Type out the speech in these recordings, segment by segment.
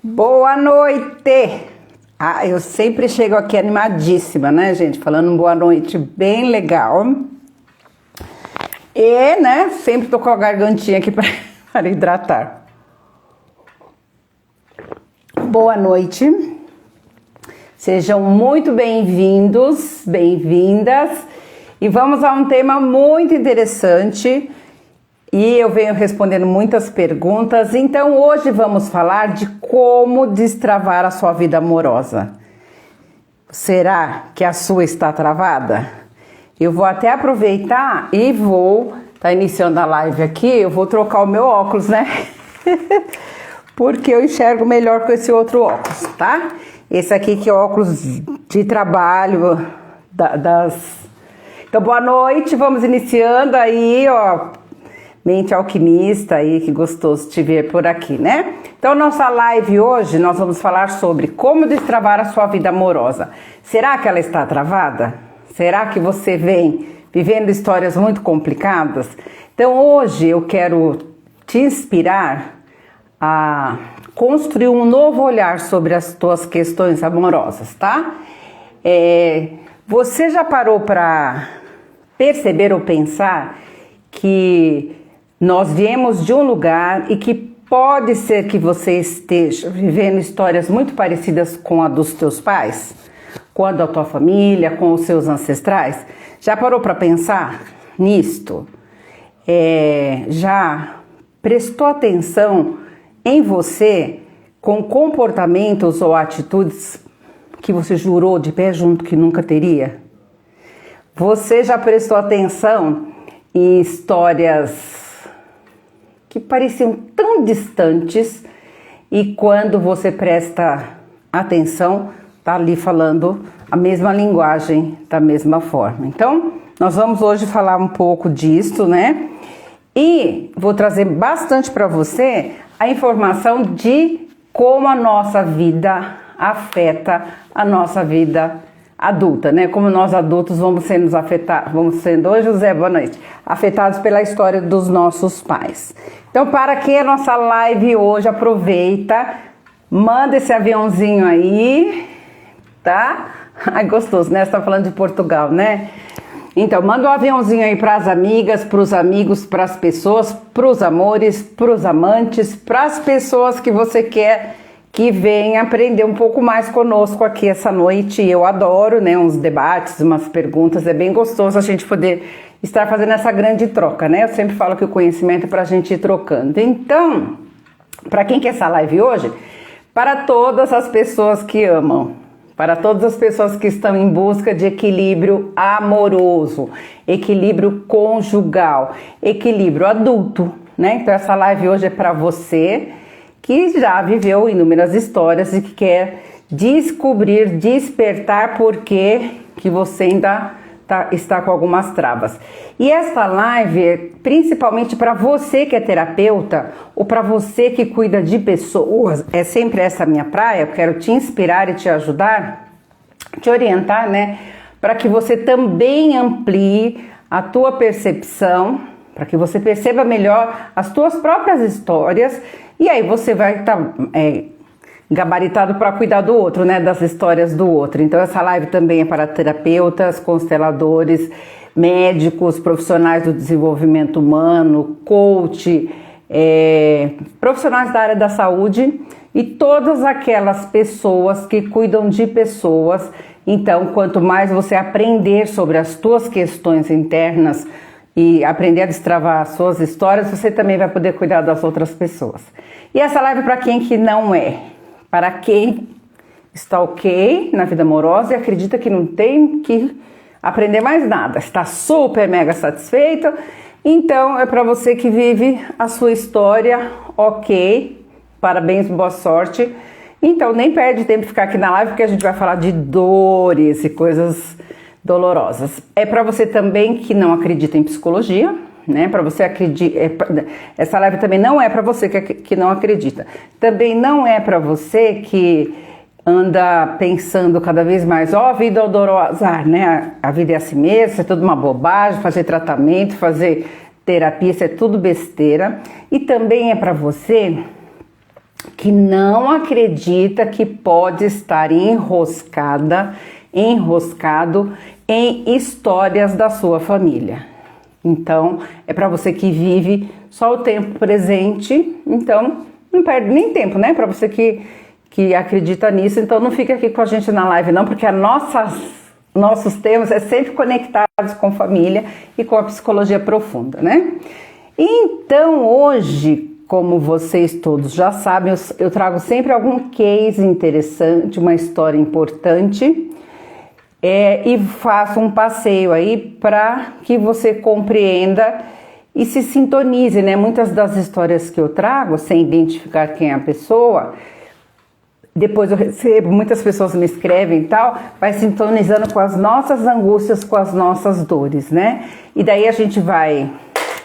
Boa noite! Eu sempre chego aqui animadíssima, né, gente? Falando um boa noite bem legal. E, né, sempre tô com a gargantinha aqui para hidratar. Boa noite. Sejam muito bem-vindos, bem-vindas. E vamos a um tema muito interessante. E eu venho respondendo muitas perguntas, então hoje vamos falar de como destravar a sua vida amorosa. Será que a sua está travada? Eu vou até aproveitar e vou iniciando a live aqui, eu vou trocar o meu óculos, né? Porque eu enxergo melhor com esse outro óculos, tá? Esse aqui que é o óculos de trabalho Então, boa noite, vamos iniciando aí, ó. Mente alquimista aí, que gostoso te ver por aqui, né? Então, nossa live hoje, nós vamos falar sobre como destravar a sua vida amorosa. Será que ela está travada? Será que você vem vivendo histórias muito complicadas? Então, hoje eu quero te inspirar a construir um novo olhar sobre as tuas questões amorosas, tá? Você já parou para perceber ou pensar que nós viemos de um lugar e que pode ser que você esteja vivendo histórias muito parecidas com a dos teus pais, com a da tua família, com os seus ancestrais? Já parou para pensar nisto? Já prestou atenção em você com comportamentos ou atitudes que você jurou de pé junto que nunca teria? Você já prestou atenção em histórias que pareciam tão distantes e quando você presta atenção, tá ali falando a mesma linguagem da mesma forma? Então, nós vamos hoje falar um pouco disso, né? E vou trazer bastante para você a informação de como a nossa vida afeta a nossa vida adulta, né? Como nós adultos vamos sendo hoje, José, boa noite, afetados pela história dos nossos pais. Então, para que a nossa live hoje, aproveita, manda esse aviãozinho aí, tá? Ai, gostoso, né? Você tá falando de Portugal, né? Então, manda um aviãozinho aí para as amigas, para os amigos, para as pessoas, para os amores, para os amantes, para as pessoas que você quer que venha aprender um pouco mais conosco aqui essa noite. Eu adoro, né, uns debates, umas perguntas, é bem gostoso a gente poder estar fazendo essa grande troca, né? Eu sempre falo que o conhecimento é pra gente ir trocando. Então, para quem quer essa live hoje? Para todas as pessoas que amam, para todas as pessoas que estão em busca de equilíbrio amoroso, equilíbrio conjugal, equilíbrio adulto, né? Então essa live hoje é para você que já viveu inúmeras histórias e que quer descobrir, despertar por que você ainda está com algumas travas. E esta live é principalmente para você que é terapeuta ou para você que cuida de pessoas. É sempre essa a minha praia. Eu quero te inspirar e te ajudar, te orientar, né? Para que você também amplie a tua percepção, para que você perceba melhor as tuas próprias histórias. E aí você vai estar gabaritado para cuidar do outro, né? Das histórias do outro. Então essa live também é para terapeutas, consteladores, médicos, profissionais do desenvolvimento humano, coach, profissionais da área da saúde e todas aquelas pessoas que cuidam de pessoas. Então, quanto mais você aprender sobre as tuas questões internas e aprender a destravar as suas histórias, você também vai poder cuidar das outras pessoas. E essa live é para quem que não é, para quem está ok na vida amorosa e acredita que não tem que aprender mais nada, está super mega satisfeito. Então é para você que vive a sua história ok, parabéns, boa sorte. Então nem perde tempo de ficar aqui na live, porque a gente vai falar de dores e coisas dolorosas. É para você também que não acredita em psicologia, né? Para você acreditar. Essa live também não é para você que não acredita. Também não é para você que anda pensando cada vez mais, ó, a vida odorou azar, né? A vida é assim mesmo, isso é tudo uma bobagem, fazer tratamento, fazer terapia, isso é tudo besteira. E também é para você que não acredita que pode estar enroscado em histórias da sua família. Então, é para você que vive só o tempo presente, então não perde nem tempo, né? Para você que acredita nisso, então não fica aqui com a gente na live não, porque nossos temas é sempre conectados com família e com a psicologia profunda, né? Então, hoje, como vocês todos já sabem, eu trago sempre algum case interessante, uma história importante, e faço um passeio aí para que você compreenda e se sintonize, né? Muitas das histórias que eu trago, sem identificar quem é a pessoa, depois eu recebo, muitas pessoas me escrevem e tal, vai sintonizando com as nossas angústias, com as nossas dores, né? E daí a gente vai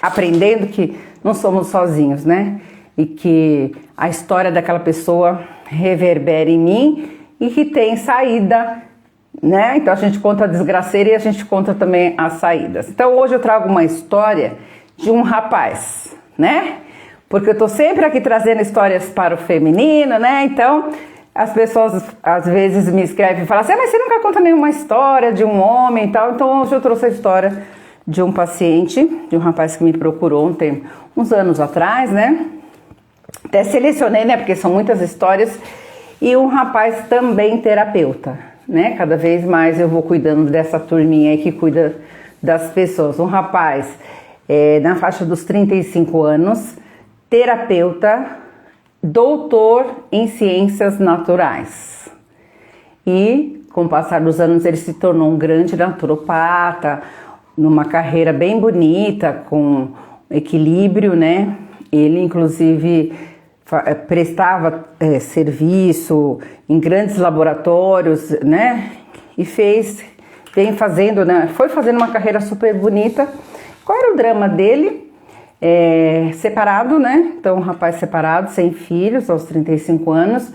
aprendendo que não somos sozinhos, né? E que a história daquela pessoa reverbera em mim e que tem saída, né? Então a gente conta a desgraceira e a gente conta também as saídas. Então hoje eu trago uma história de um rapaz, né? Porque eu tô sempre aqui trazendo histórias para o feminino, né? Então as pessoas às vezes me escrevem e falam assim, mas você nunca conta nenhuma história de um homem e tal. Então hoje eu trouxe a história de um paciente, de um rapaz que me procurou uns anos atrás, né? Até selecionei, né? Porque são muitas histórias. E um rapaz também terapeuta, né? Cada vez mais eu vou cuidando dessa turminha aí que cuida das pessoas. Um rapaz na faixa dos 35 anos, terapeuta, doutor em ciências naturais. E com o passar dos anos ele se tornou um grande naturopata, numa carreira bem bonita, com equilíbrio, né? Ele, inclusive, prestava serviço em grandes laboratórios, né? E vem fazendo, né? Foi fazendo uma carreira super bonita. Qual era o drama dele? Separado, né? Então, um rapaz separado, sem filhos, aos 35 anos,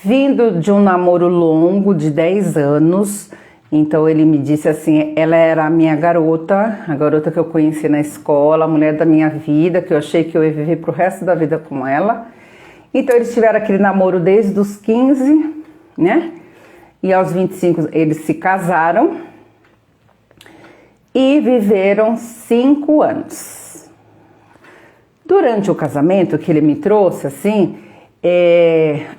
vindo de um namoro longo de 10 anos. Então ele me disse assim, ela era a minha garota, a garota que eu conheci na escola, a mulher da minha vida, que eu achei que eu ia viver pro resto da vida com ela. Então eles tiveram aquele namoro desde os 15, né? E aos 25 eles se casaram e viveram 5 anos. Durante o casamento que ele me trouxe, assim,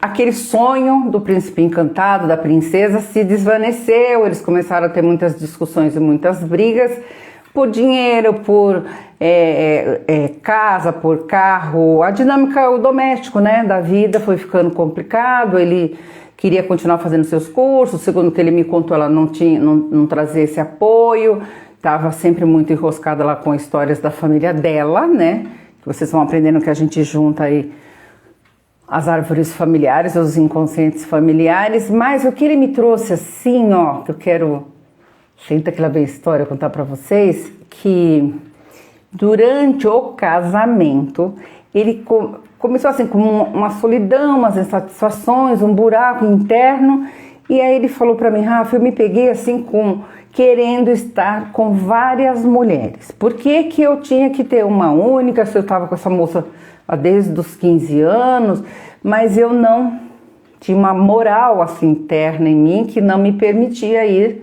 aquele sonho do príncipe encantado, da princesa, se desvaneceu. Eles começaram a ter muitas discussões e muitas brigas por dinheiro, por casa, por carro. A dinâmica, o doméstico, né, da vida foi ficando complicado. Ele queria continuar fazendo seus cursos, segundo o que ele me contou, ela não trazia esse apoio, estava sempre muito enroscada lá com histórias da família dela, né, que vocês vão aprendendo que a gente junta aí as árvores familiares, os inconscientes familiares. Mas o que ele me trouxe assim, ó, que eu quero, senta que lá vem a história, contar pra vocês, que durante o casamento, ele começou assim com uma solidão, umas insatisfações, um buraco interno, e aí ele falou pra mim, Rafa, eu me peguei assim querendo estar com várias mulheres. Por que eu tinha que ter uma única, se eu tava com essa moça desde os 15 anos, mas eu não tinha uma moral assim interna em mim que não me permitia ir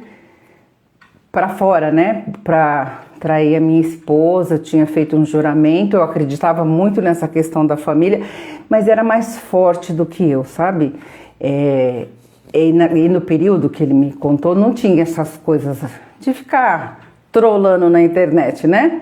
para fora, né, para trair a minha esposa. Eu tinha feito um juramento, eu acreditava muito nessa questão da família, mas era mais forte do que eu, sabe? E no período que ele me contou, não tinha essas coisas de ficar trolando na internet, né?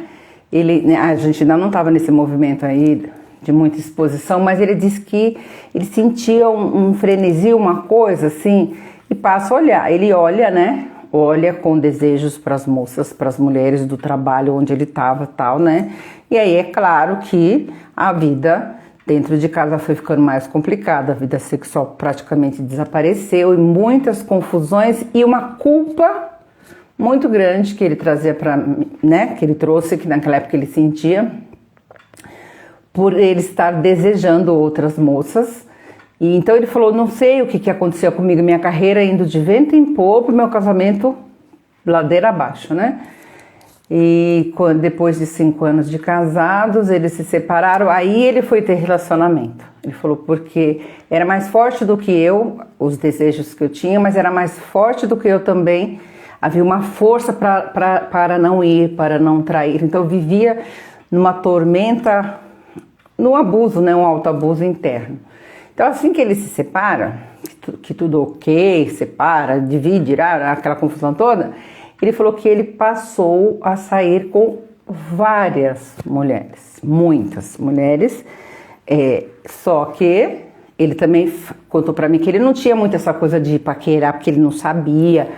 A gente ainda não estava nesse movimento aí de muita exposição, mas ele disse que ele sentia um frenesi, uma coisa assim, e passa a olhar. Ele olha, né? Olha com desejos para as moças, para as mulheres do trabalho onde ele estava, tal, né? E aí é claro que a vida dentro de casa foi ficando mais complicada, a vida sexual praticamente desapareceu, e muitas confusões e uma culpa muito grande que ele trazia para mim, né? Que ele trouxe, que naquela época ele sentia, por ele estar desejando outras moças. E então ele falou, não sei o que aconteceu comigo, minha carreira indo de vento em popa, meu casamento ladeira abaixo, né? E depois de 5 anos de casados, eles se separaram, aí ele foi ter relacionamento. Ele falou porque era mais forte do que eu, os desejos que eu tinha, mas era mais forte do que eu também. Havia uma força para não ir, para não trair. Então eu vivia numa tormenta, no abuso, né, um autoabuso interno. Então assim que ele se separa, que tudo ok, separa, divide, aquela confusão toda, ele falou que ele passou a sair com várias mulheres, muitas mulheres, só que ele também contou pra mim que ele não tinha muito essa coisa de paquerar, porque ele não sabia,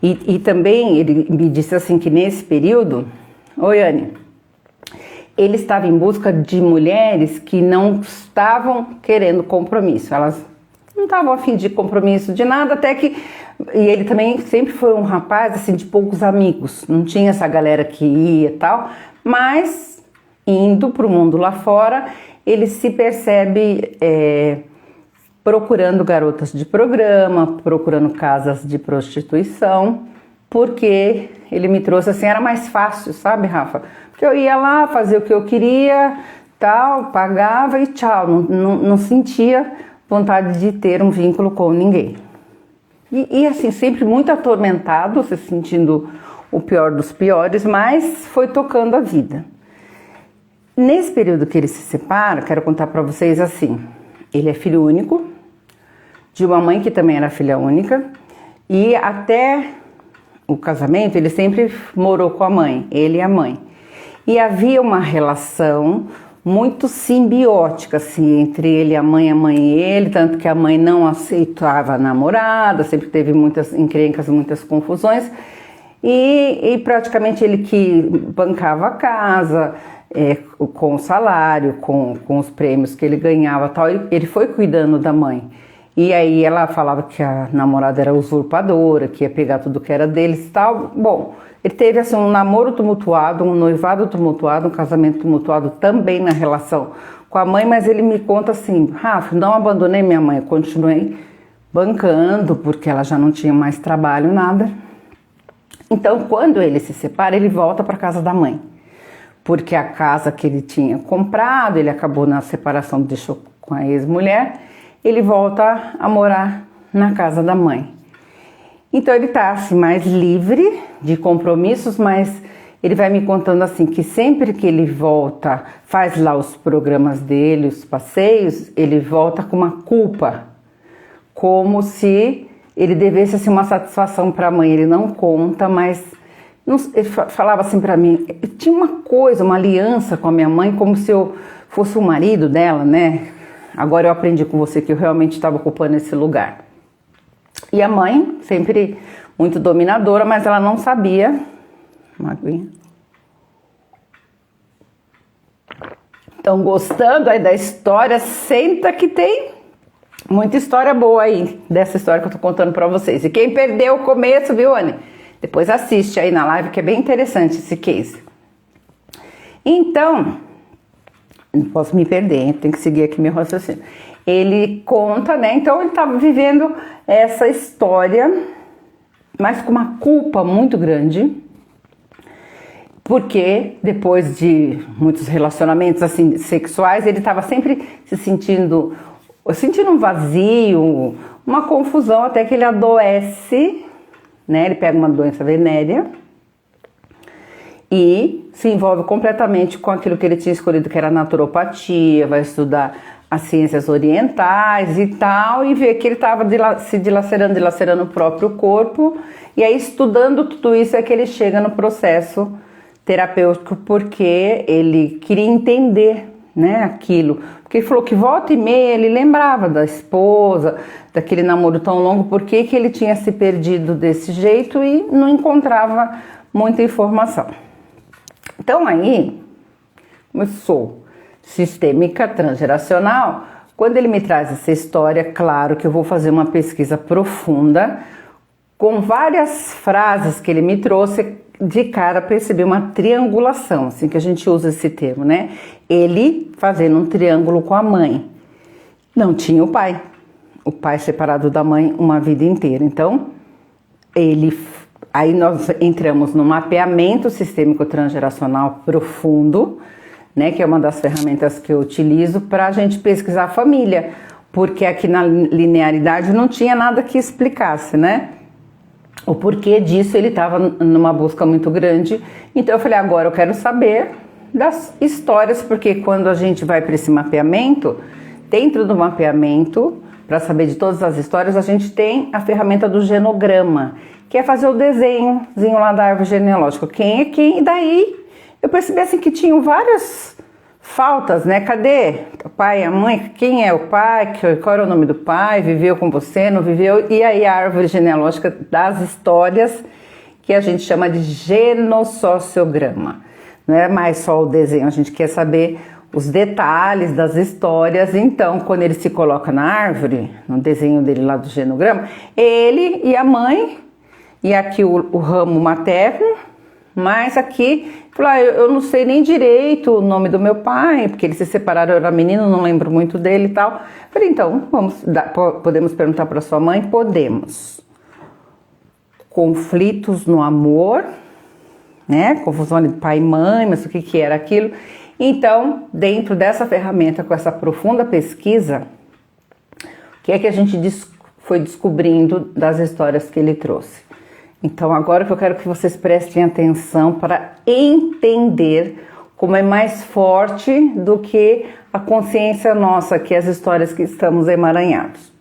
e também ele me disse assim que nesse período, oi Anne, ele estava em busca de mulheres que não estavam querendo compromisso, elas não estavam a fim de compromisso de nada, até que... E ele também sempre foi um rapaz, assim, de poucos amigos. Não tinha essa galera que ia e tal. Mas, indo pro mundo lá fora, ele se percebe procurando garotas de programa, procurando casas de prostituição, porque ele me trouxe assim, era mais fácil, sabe, Rafa? Porque eu ia lá, fazia o que eu queria, tal, pagava e tchau. Não sentia vontade de ter um vínculo com ninguém. E assim, sempre muito atormentado, se sentindo o pior dos piores, mas foi tocando a vida. Nesse período que ele se separa, quero contar para vocês assim, ele é filho único, de uma mãe que também era filha única, e até o casamento ele sempre morou com a mãe, ele e a mãe. E havia uma relação muito simbiótica, assim, entre ele e a mãe e ele, tanto que a mãe não aceitava a namorada, sempre teve muitas encrencas, muitas confusões, e praticamente ele que bancava a casa, com o salário, com os prêmios que ele ganhava, tal, ele foi cuidando da mãe. E aí ela falava que a namorada era usurpadora, que ia pegar tudo que era deles e tal. Bom, ele teve assim um namoro tumultuado, um noivado tumultuado, um casamento tumultuado também na relação com a mãe, mas ele me conta assim, Rafa, não abandonei minha mãe, eu continuei bancando, porque ela já não tinha mais trabalho, nada. Então, quando ele se separa, ele volta para casa da mãe, porque a casa que ele tinha comprado, ele acabou na separação, deixou com a ex-mulher, ele volta a morar na casa da mãe. Então ele tá assim mais livre de compromissos, mas ele vai me contando assim que sempre que ele volta, faz lá os programas dele, os passeios, ele volta com uma culpa, como se ele devesse assim uma satisfação para a mãe. Ele não conta, mas ele falava assim para mim, tinha uma coisa, uma aliança com a minha mãe, como se eu fosse o marido dela, né? Agora eu aprendi com você que eu realmente estava ocupando esse lugar. E a mãe, sempre muito dominadora, mas ela não sabia. Uma aguinha. Estão gostando aí da história? Senta que tem muita história boa aí, dessa história que eu tô contando pra vocês. E quem perdeu o começo, viu, Anne? Depois assiste aí na live, que é bem interessante esse case. Então, não posso me perder, tenho que seguir aqui meu raciocínio. Ele conta, né? Então ele estava vivendo essa história, mas com uma culpa muito grande, porque depois de muitos relacionamentos assim sexuais, ele estava sempre sentindo um vazio, uma confusão, até que ele adoece, né? Ele pega uma doença venérea e se envolve completamente com aquilo que ele tinha escolhido, que era a naturopatia, vai estudar as ciências orientais e tal, e vê que ele estava se dilacerando o próprio corpo, e aí estudando tudo isso é que ele chega no processo terapêutico, porque ele queria entender, né, aquilo, porque ele falou que volta e meia ele lembrava da esposa, daquele namoro tão longo, porque que ele tinha se perdido desse jeito e não encontrava muita informação. Então aí, como eu sou sistêmica transgeracional, quando ele me traz essa história, claro que eu vou fazer uma pesquisa profunda, com várias frases que ele me trouxe, de cara percebi uma triangulação, assim que a gente usa esse termo, né? Ele fazendo um triângulo com a mãe. Não tinha o pai separado da mãe uma vida inteira, então ele Aí nós entramos no mapeamento sistêmico transgeracional profundo, né, que é uma das ferramentas que eu utilizo para a gente pesquisar a família, porque aqui na linearidade não tinha nada que explicasse, né? O porquê disso, ele estava numa busca muito grande. Então eu falei, agora eu quero saber das histórias, porque quando a gente vai para esse mapeamento, dentro do mapeamento, para saber de todas as histórias, a gente tem a ferramenta do genograma, que é fazer o desenhozinho lá da árvore genealógica. Quem é quem? E daí eu percebi assim que tinham várias faltas, né? Cadê o pai e a mãe? Quem é o pai? Qual era o nome do pai? Viveu com você? Não viveu? E aí a árvore genealógica das histórias, que a gente chama de genossociograma. Não é mais só o desenho, a gente quer saber os detalhes das histórias. Então, quando ele se coloca na árvore, no desenho dele lá do genograma, ele e a mãe, e aqui o ramo materno, mas aqui, eu não sei nem direito o nome do meu pai, porque eles se separaram, eu era menino, não lembro muito dele e tal. Falei, então, podemos perguntar para sua mãe? Podemos. Conflitos no amor, né? Confusão de pai e mãe, mas o que era aquilo? Então, dentro dessa ferramenta, com essa profunda pesquisa, o que é que a gente foi descobrindo das histórias que ele trouxe? Então, agora que eu quero que vocês prestem atenção para entender como é mais forte do que a consciência nossa, que é as histórias que estamos emaranhados.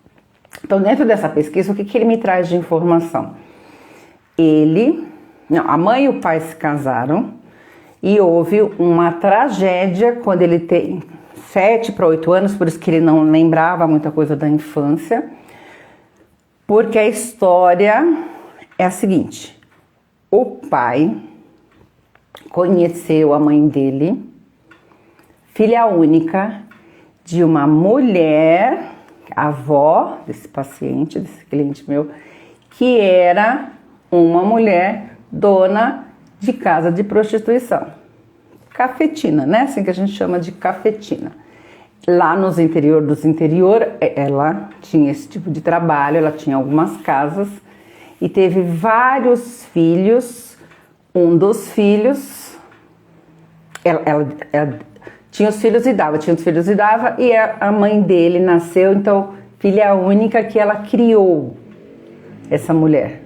Então, dentro dessa pesquisa, o que ele me traz de informação? A mãe e o pai se casaram e houve uma tragédia quando ele tem 7 para 8 anos, por isso que ele não lembrava muita coisa da infância, porque a história é a seguinte: o pai conheceu a mãe dele, filha única de uma mulher, a avó desse paciente, desse cliente meu, que era uma mulher dona de casa de prostituição, cafetina, né? Assim que a gente chama de cafetina. Lá nos interior dos interior, ela tinha esse tipo de trabalho, ela tinha algumas casas e teve vários filhos. Um dos filhos, ela tinha os filhos e dava, e a mãe dele nasceu, então, filha única, que ela criou essa mulher.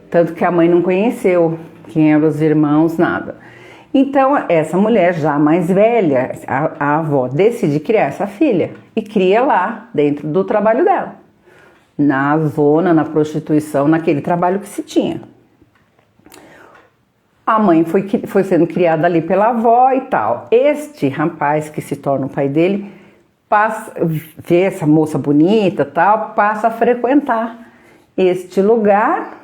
Tanto que a mãe não conheceu quem eram os irmãos, nada. Então, essa mulher já mais velha, a avó decide criar essa filha e cria lá, dentro do trabalho dela. Na zona, na prostituição, naquele trabalho que se tinha. A mãe foi sendo criada ali pela avó e tal. Este rapaz, que se torna o pai dele, vê essa moça bonita e tal, passa a frequentar este lugar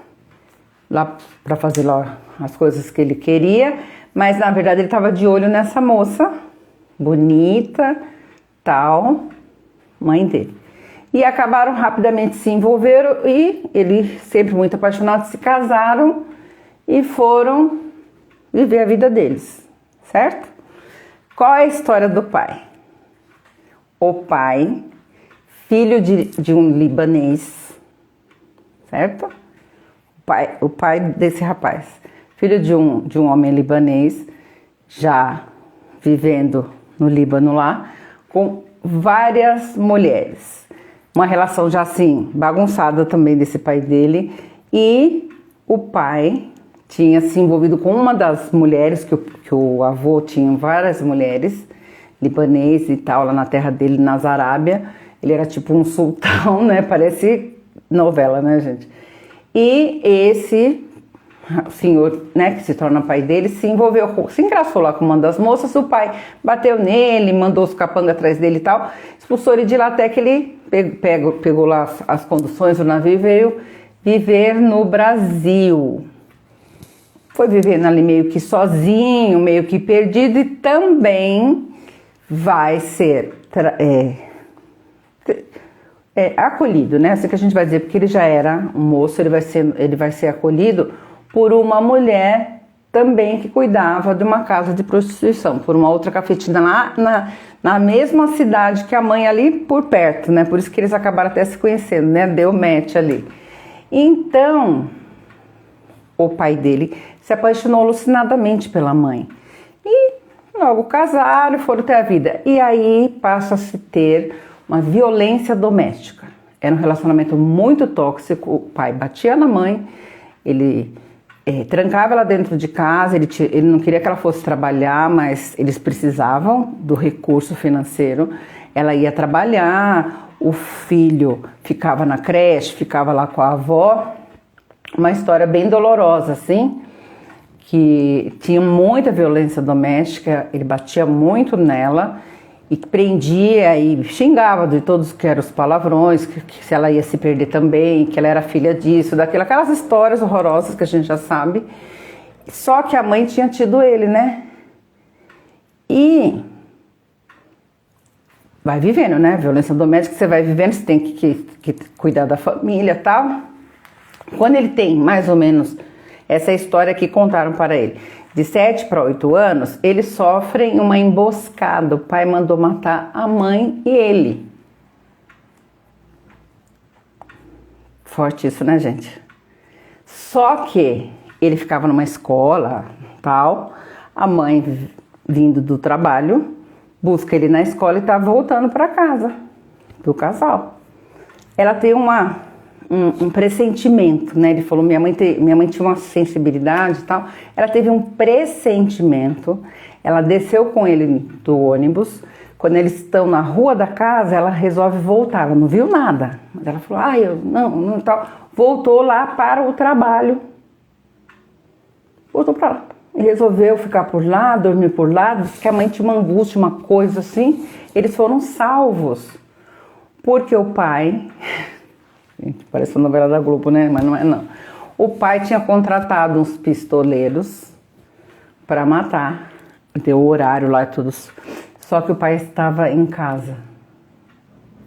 lá para fazer lá as coisas que ele queria, mas na verdade ele estava de olho nessa moça bonita, tal, mãe dele. E acabaram rapidamente se envolveram e ele, sempre muito apaixonado, se casaram e foram viver a vida deles, certo? Qual é a história do pai? O pai, filho de um libanês, certo? O pai desse rapaz, filho de um homem libanês, já vivendo no Líbano lá, com várias mulheres. Uma relação já assim, bagunçada também desse pai dele. E o pai tinha se envolvido com uma das mulheres, que o avô tinha várias mulheres, libanês e tal, lá na terra dele, na Arábia. Ele era tipo um sultão, né? Parece novela, né, gente? E esse senhor, né, que se torna pai dele, se engraçou lá com uma das moças. O pai bateu nele, mandou os capangas atrás dele e tal, expulsou ele de lá até que ele pegou lá as conduções do navio e veio viver no Brasil. Foi vivendo ali meio que sozinho, meio que perdido, e também vai ser acolhido, né? Assim que a gente vai dizer, porque ele já era um moço, ele vai ser acolhido por uma mulher também que cuidava de uma casa de prostituição, por uma outra cafetina lá na mesma cidade que a mãe, ali por perto, né? Por isso que eles acabaram até se conhecendo, né? Deu match ali. Então, o pai dele se apaixonou alucinadamente pela mãe. E logo casaram e foram ter a vida. E aí passa a se ter uma violência doméstica. Era um relacionamento muito tóxico, o pai batia na mãe, ele trancava ela dentro de casa, ele não queria que ela fosse trabalhar, mas eles precisavam do recurso financeiro. Ela ia trabalhar, o filho ficava na creche, ficava lá com a avó. Uma história bem dolorosa, assim, que tinha muita violência doméstica, ele batia muito nela e prendia e xingava de todos que eram os palavrões, que se ela ia se perder também, que ela era filha disso, daquilo, aquelas histórias horrorosas que a gente já sabe. Só que a mãe tinha tido ele, né? E vai vivendo, né? Violência doméstica, você vai vivendo, você tem que cuidar da família e tal. Quando ele tem mais ou menos essa história que contaram para ele, de 7 para 8 anos, eles sofrem uma emboscada. O pai mandou matar a mãe e ele. Forte isso, né, gente? Só que ele ficava numa escola, tal, a mãe vindo do trabalho, busca ele na escola e tá voltando para casa do casal. Ela tem um pressentimento, né? Ele falou, minha mãe tinha uma sensibilidade e tal. Ela teve um pressentimento. Ela desceu com ele do ônibus. Quando eles estão na rua da casa, ela resolve voltar. Ela não viu nada. Mas ela falou, eu não tal. Voltou lá para o trabalho. Voltou para lá. E resolveu ficar por lá, dormir por lá. Disse que a mãe tinha uma angústia, uma coisa assim. Eles foram salvos. Porque o pai... Gente, parece uma novela da Globo, né? Mas não é, não. O pai tinha contratado uns pistoleiros para matar. Deu o horário lá e tudo. Só que o pai estava em casa.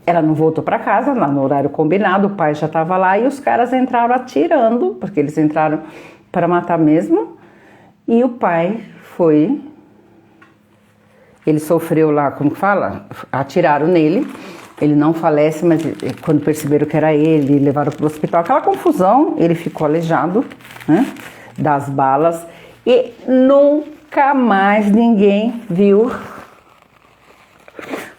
Ela não voltou para casa, lá no horário combinado. O pai já estava lá e os caras entraram atirando, porque eles entraram para matar mesmo. E o pai foi... Ele sofreu lá, como que fala? Atiraram nele. Ele não falece, mas quando perceberam que era ele, levaram para o hospital. Aquela confusão, ele ficou aleijado, né, das balas. E nunca mais ninguém viu.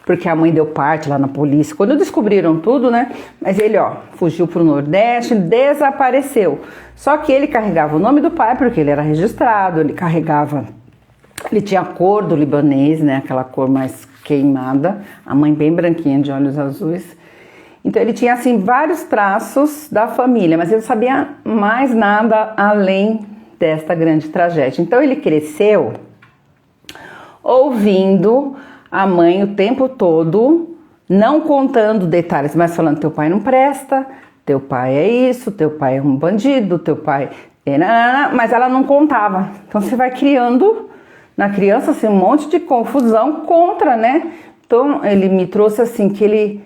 Porque a mãe deu parte lá na polícia. Quando descobriram tudo, né? Mas ele, fugiu para o Nordeste, desapareceu. Só que ele carregava o nome do pai, porque ele era registrado, ele tinha a cor do libanês, né? Aquela cor mais queimada, a mãe bem branquinha, de olhos azuis. Então ele tinha assim vários traços da família, mas ele não sabia mais nada além desta grande tragédia. Então ele cresceu ouvindo a mãe o tempo todo, não contando detalhes, mas falando, teu pai não presta, teu pai é isso, teu pai é um bandido, teu pai é... Mas ela não contava. Então você vai criando na criança, assim, um monte de confusão contra, né? Então, ele me trouxe assim, que ele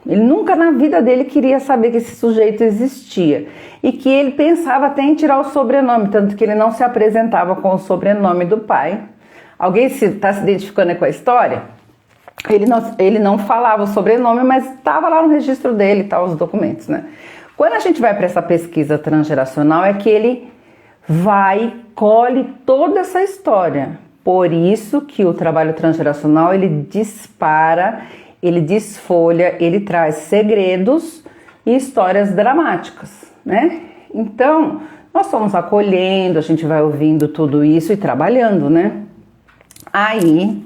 nunca na vida dele queria saber que esse sujeito existia. E que ele pensava até em tirar o sobrenome, tanto que ele não se apresentava com o sobrenome do pai. Alguém está se identificando com a história? Ele não falava o sobrenome, mas estava lá no registro dele, tá, os documentos, né? Quando a gente vai para essa pesquisa transgeracional, é que ele colhe toda essa história. Por isso que o trabalho transgeracional, ele dispara, ele desfolha, ele traz segredos e histórias dramáticas, né? Então, nós estamos acolhendo, a gente vai ouvindo tudo isso e trabalhando, né? Aí,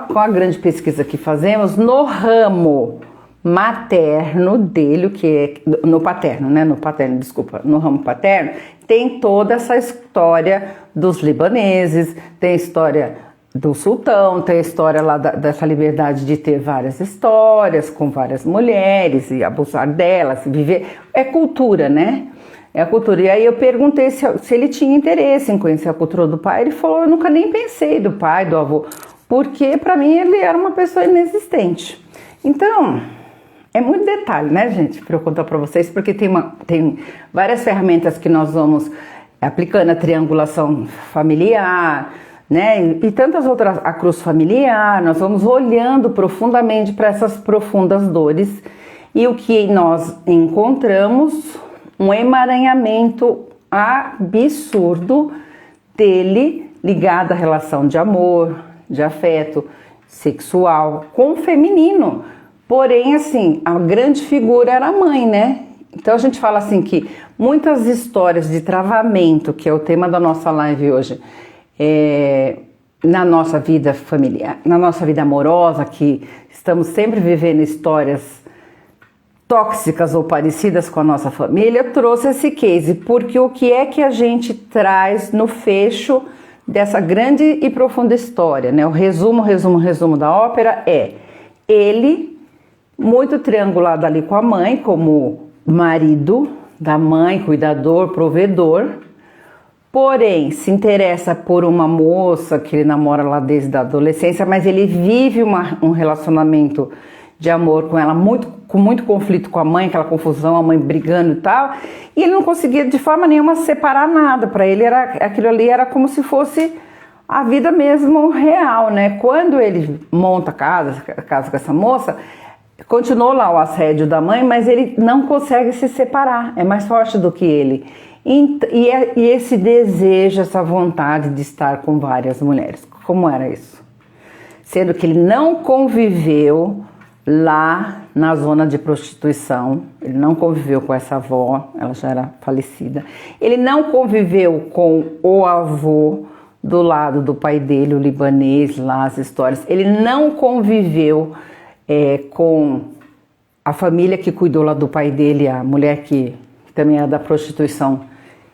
com a grande pesquisa que fazemos, no ramo materno dele, no ramo paterno, tem toda essa história dos libaneses, tem a história do sultão, tem a história lá dessa liberdade de ter várias histórias com várias mulheres e abusar delas, viver. É cultura, né? É a cultura. E aí eu perguntei se ele tinha interesse em conhecer a cultura do pai. Ele falou, eu nunca nem pensei do pai, do avô, porque para mim ele era uma pessoa inexistente. Então... é muito detalhe, né, gente, para eu contar para vocês, porque tem várias ferramentas que nós vamos aplicando, a triangulação familiar, né, e tantas outras, a cruz familiar, nós vamos olhando profundamente para essas profundas dores, e o que nós encontramos, um emaranhamento absurdo dele ligado à relação de amor, de afeto sexual com o feminino. Porém, assim, a grande figura era a mãe, né? Então a gente fala assim que muitas histórias de travamento, que é o tema da nossa live hoje, na nossa vida familiar, na nossa vida amorosa, que estamos sempre vivendo histórias tóxicas ou parecidas com a nossa família, trouxe esse case, porque o que é que a gente traz no fecho dessa grande e profunda história, né? O resumo da ópera é ele muito triangulado ali com a mãe, como marido da mãe, cuidador, provedor, porém se interessa por uma moça que ele namora lá desde a adolescência, mas ele vive um relacionamento de amor com ela, com muito conflito com a mãe, aquela confusão, a mãe brigando e tal, e ele não conseguia de forma nenhuma separar nada. Para ele aquilo ali era como se fosse a vida mesmo real, né? Quando ele monta a casa com essa moça, continuou lá o assédio da mãe, mas ele não consegue se separar, é mais forte do que ele. E esse desejo, essa vontade de estar com várias mulheres. Como era isso? Sendo que ele não conviveu lá na zona de prostituição, ele não conviveu com essa avó, ela já era falecida, ele não conviveu com o avô do lado do pai dele, o libanês, lá as histórias, ele não conviveu com a família que cuidou lá do pai dele, a mulher que também era da prostituição,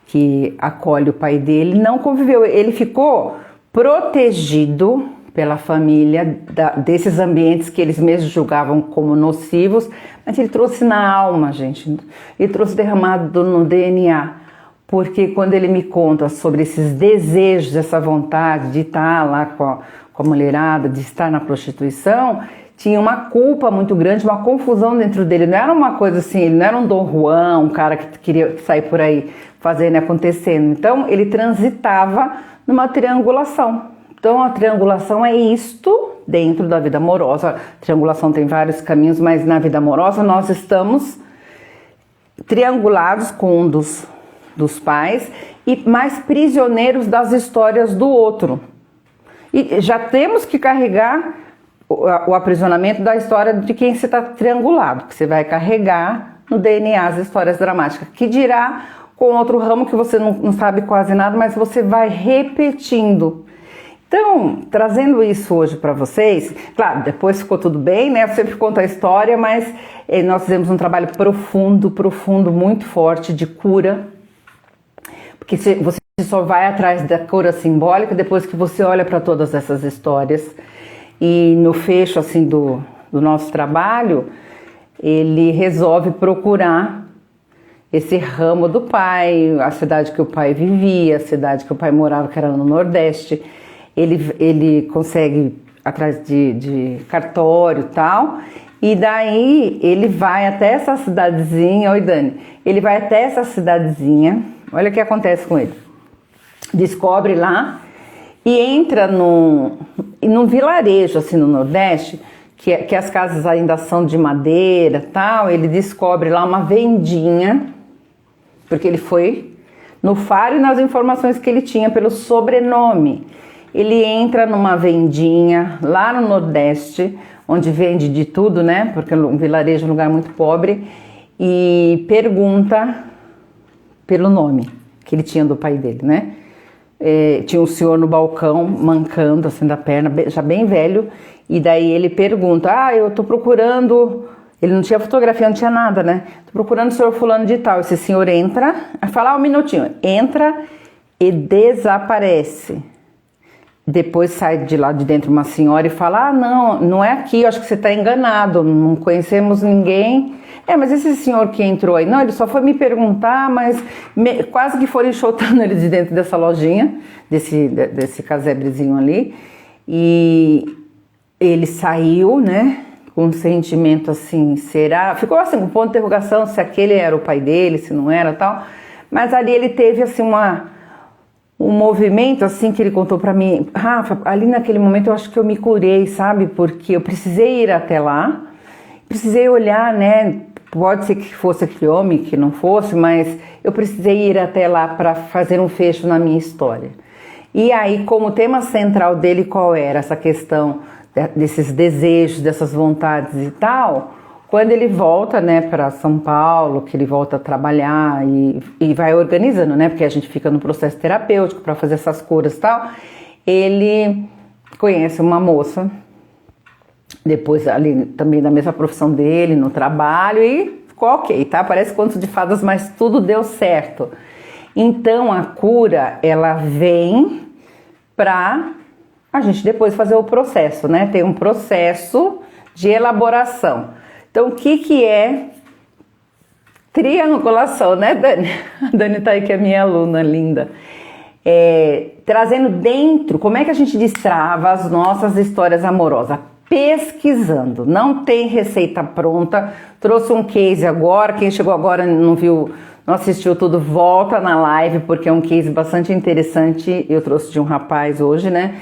que acolhe o pai dele, não conviveu, ele ficou protegido pela família desses ambientes que eles mesmos julgavam como nocivos, mas ele trouxe na alma, gente, ele trouxe derramado no DNA, porque quando ele me conta sobre esses desejos, essa vontade de estar lá com a mulherada, de estar na prostituição, tinha uma culpa muito grande, uma confusão dentro dele, não era uma coisa assim, ele não era um Dom Juan, um cara que queria sair por aí fazendo e acontecendo, então ele transitava numa triangulação. Então a triangulação é isto dentro da vida amorosa. A triangulação tem vários caminhos, mas na vida amorosa nós estamos triangulados com um dos pais e mais prisioneiros das histórias do outro. E já temos que carregar o aprisionamento da história de quem você está triangulado, que você vai carregar no DNA as histórias dramáticas, que dirá com outro ramo que você não sabe quase nada, mas você vai repetindo. Então, trazendo isso hoje para vocês, claro, depois ficou tudo bem, né? Eu sempre conto a história, mas nós fizemos um trabalho profundo, muito forte de cura, porque você só vai atrás da cura simbólica depois que você olha para todas essas histórias. E no fecho assim do nosso trabalho, ele resolve procurar esse ramo do pai, a cidade que o pai vivia, a cidade que o pai morava, que era no Nordeste. Ele consegue atrás de cartório e tal, e daí ele vai até essa cidadezinha. Oi, Dani. Ele vai até essa cidadezinha, olha o que acontece com ele. Descobre lá e entra num vilarejo assim no Nordeste, que as casas ainda são de madeira e tal. Ele descobre lá uma vendinha, porque ele foi no faro e nas informações que ele tinha pelo sobrenome. Ele entra numa vendinha lá no Nordeste, onde vende de tudo, né? Porque um vilarejo é um lugar muito pobre, e pergunta pelo nome que ele tinha do pai dele, né? Tinha um senhor no balcão, mancando assim da perna, já bem velho, e daí ele pergunta: eu tô procurando. Ele não tinha fotografia, não tinha nada, né? Tô procurando o senhor fulano de tal. Esse senhor entra, fala um minutinho, entra e desaparece. Depois sai de lá de dentro uma senhora e fala: não é aqui, eu acho que você está enganado, não conhecemos ninguém. Mas esse senhor que entrou aí, não, ele só foi me perguntar, mas quase que foram enxotando ele de dentro dessa lojinha, desse casebrezinho ali. E ele saiu, né, com um sentimento assim, será? Ficou assim, com ponto de interrogação, se aquele era o pai dele, se não era, tal. Mas ali ele teve assim um movimento assim que ele contou pra mim: Rafa, ali naquele momento eu acho que eu me curei, sabe? Porque eu precisei ir até lá, precisei olhar, né, pode ser que fosse aquele homem, que não fosse, mas eu precisei ir até lá para fazer um fecho na minha história. E aí, como tema central dele, qual era? Essa questão desses desejos, dessas vontades e tal. Quando ele volta, né, para São Paulo, que ele volta a trabalhar e vai organizando, né, porque a gente fica no processo terapêutico para fazer essas curas e tal, ele conhece uma moça, depois ali também da mesma profissão dele, no trabalho, e ficou ok, tá? Parece conto de fadas, mas tudo deu certo. Então a cura, ela vem para a gente depois fazer o processo, né? Tem um processo de elaboração. Então, o que é triangulação, né, Dani? A Dani tá aí, que é minha aluna linda. Trazendo dentro, como é que a gente destrava as nossas histórias amorosas? Pesquisando, não tem receita pronta. Trouxe um case agora, quem chegou agora não viu, não assistiu tudo, volta na live, porque é um case bastante interessante. Eu trouxe de um rapaz hoje, né?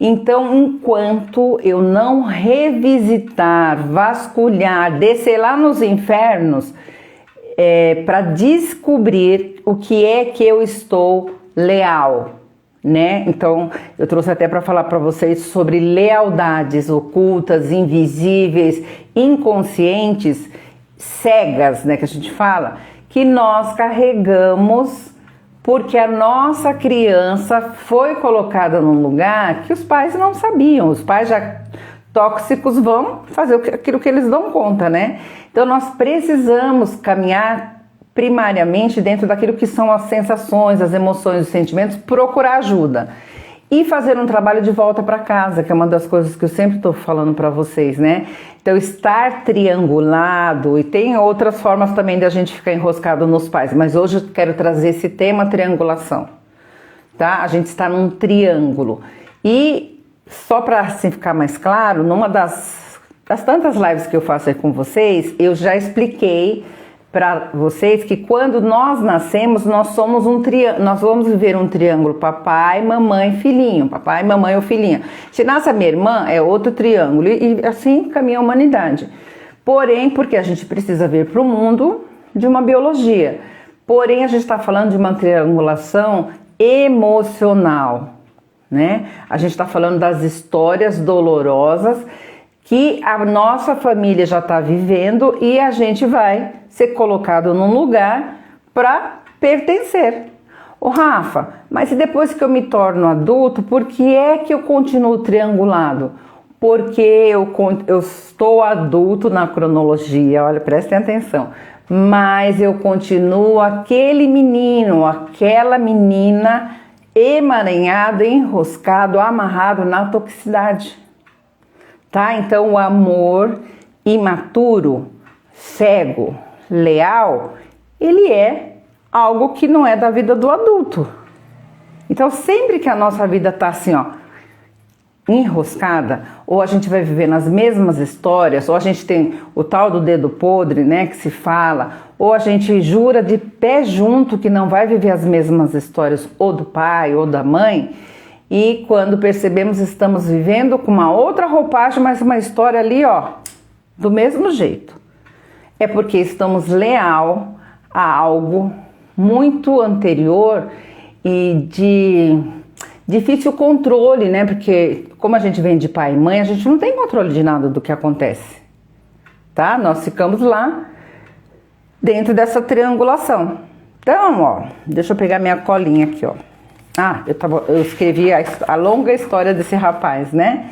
Então, enquanto eu não revisitar, vasculhar, descer lá nos infernos, para descobrir o que é que eu estou leal, né? Então, eu trouxe até para falar para vocês sobre lealdades ocultas, invisíveis, inconscientes, cegas, né? Que a gente fala, que nós carregamos porque a nossa criança foi colocada num lugar que os pais não sabiam. Os pais já tóxicos vão fazer aquilo que eles dão conta, né? Então nós precisamos caminhar primariamente dentro daquilo que são as sensações, as emoções, os sentimentos, procurar ajuda. E fazer um trabalho de volta para casa, que é uma das coisas que eu sempre estou falando para vocês, né? Então, estar triangulado, e tem outras formas também da gente ficar enroscado nos pais, mas hoje eu quero trazer esse tema triangulação, tá? A gente está num triângulo. E, só para assim ficar mais claro, numa das tantas lives que eu faço aí com vocês, eu já expliquei para vocês que quando nós nascemos, nós somos nós vamos viver um triângulo papai, mamãe, filhinho, papai, mamãe ou filhinha. Se nasce a minha irmã, é outro triângulo e assim caminha a humanidade. Porém, porque a gente precisa vir para o mundo de uma biologia. Porém, a gente está falando de uma triangulação emocional, né? A gente está falando das histórias dolorosas que a nossa família já está vivendo e a gente vai ser colocado num lugar para pertencer. Ô Rafa, mas e depois que eu me torno adulto, por que é que eu continuo triangulado? Porque eu estou adulto na cronologia, olha, prestem atenção, mas eu continuo aquele menino, aquela menina emaranhado, enroscado, amarrado na toxicidade. Tá? Então o amor imaturo, cego, leal, ele é algo que não é da vida do adulto. Então sempre que a nossa vida tá assim, ó, enroscada, ou a gente vai viver nas mesmas histórias, ou a gente tem o tal do dedo podre, né, que se fala, ou a gente jura de pé junto que não vai viver as mesmas histórias, ou do pai, ou da mãe, e quando percebemos estamos vivendo com uma outra roupagem, mas uma história ali, ó, do mesmo jeito. É porque estamos leal a algo muito anterior e de difícil controle, né? Porque como a gente vem de pai e mãe, a gente não tem controle de nada do que acontece, tá? Nós ficamos lá dentro dessa triangulação. Então, ó, deixa eu pegar minha colinha aqui, ó. Ah, eu escrevi a longa história desse rapaz, né?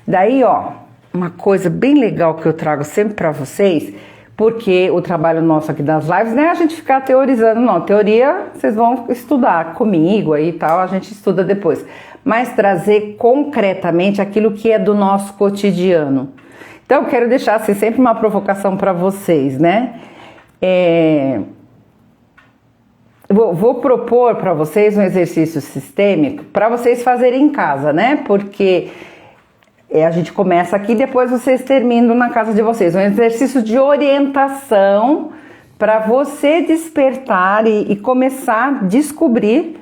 Daí, ó, uma coisa bem legal que eu trago sempre para vocês, porque o trabalho nosso aqui das lives não é a gente ficar teorizando, não. Teoria vocês vão estudar comigo aí e tal, a gente estuda depois. Mas trazer concretamente aquilo que é do nosso cotidiano. Então, eu quero deixar assim, sempre uma provocação para vocês, né? Vou propor para vocês um exercício sistêmico para vocês fazerem em casa, né? Porque a gente começa aqui e depois vocês terminam na casa de vocês. Um exercício de orientação para você despertar e começar a descobrir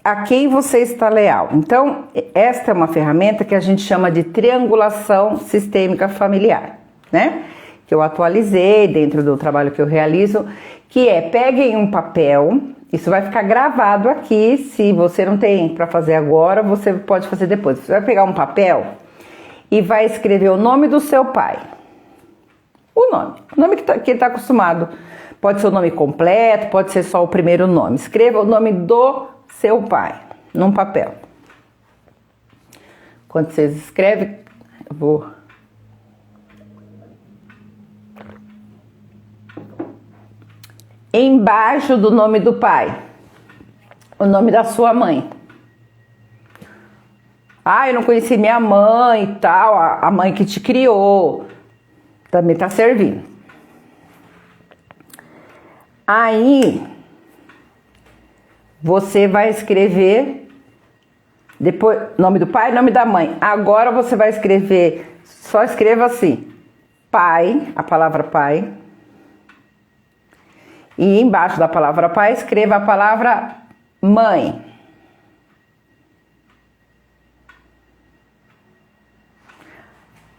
a quem você está leal. Então, esta é uma ferramenta que a gente chama de triangulação sistêmica familiar, né? Que eu atualizei dentro do trabalho que eu realizo, que é, peguem um papel, isso vai ficar gravado aqui, se você não tem para fazer agora, você pode fazer depois. Você vai pegar um papel e vai escrever o nome do seu pai. O nome que ele está acostumado. Pode ser o nome completo, pode ser só o primeiro nome. Escreva o nome do seu pai num papel. Quando vocês escrevem, eu vou... Embaixo do nome do pai, o nome da sua mãe. Ah, eu não conheci minha mãe e tal, a mãe que te criou. Também tá servindo. Aí, você vai escrever, depois, nome do pai, nome da mãe. Agora você vai escrever, só escreva assim, pai, a palavra pai. E embaixo da palavra pai, escreva a palavra mãe.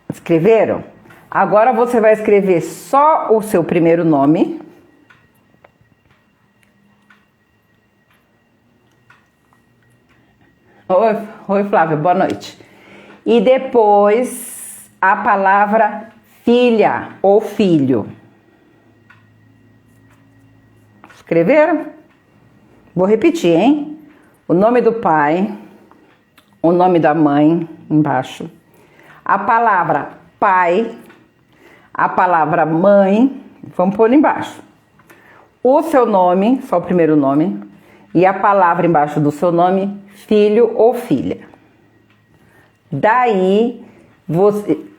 Escreveram? Agora você vai escrever só o seu primeiro nome. Oi, Flávia, boa noite. E depois a palavra filha ou filho. Escreveram? Vou repetir, hein? O nome do pai, o nome da mãe, embaixo. A palavra pai, a palavra mãe, vamos pôr embaixo. O seu nome, só o primeiro nome, e a palavra embaixo do seu nome, filho ou filha. Daí,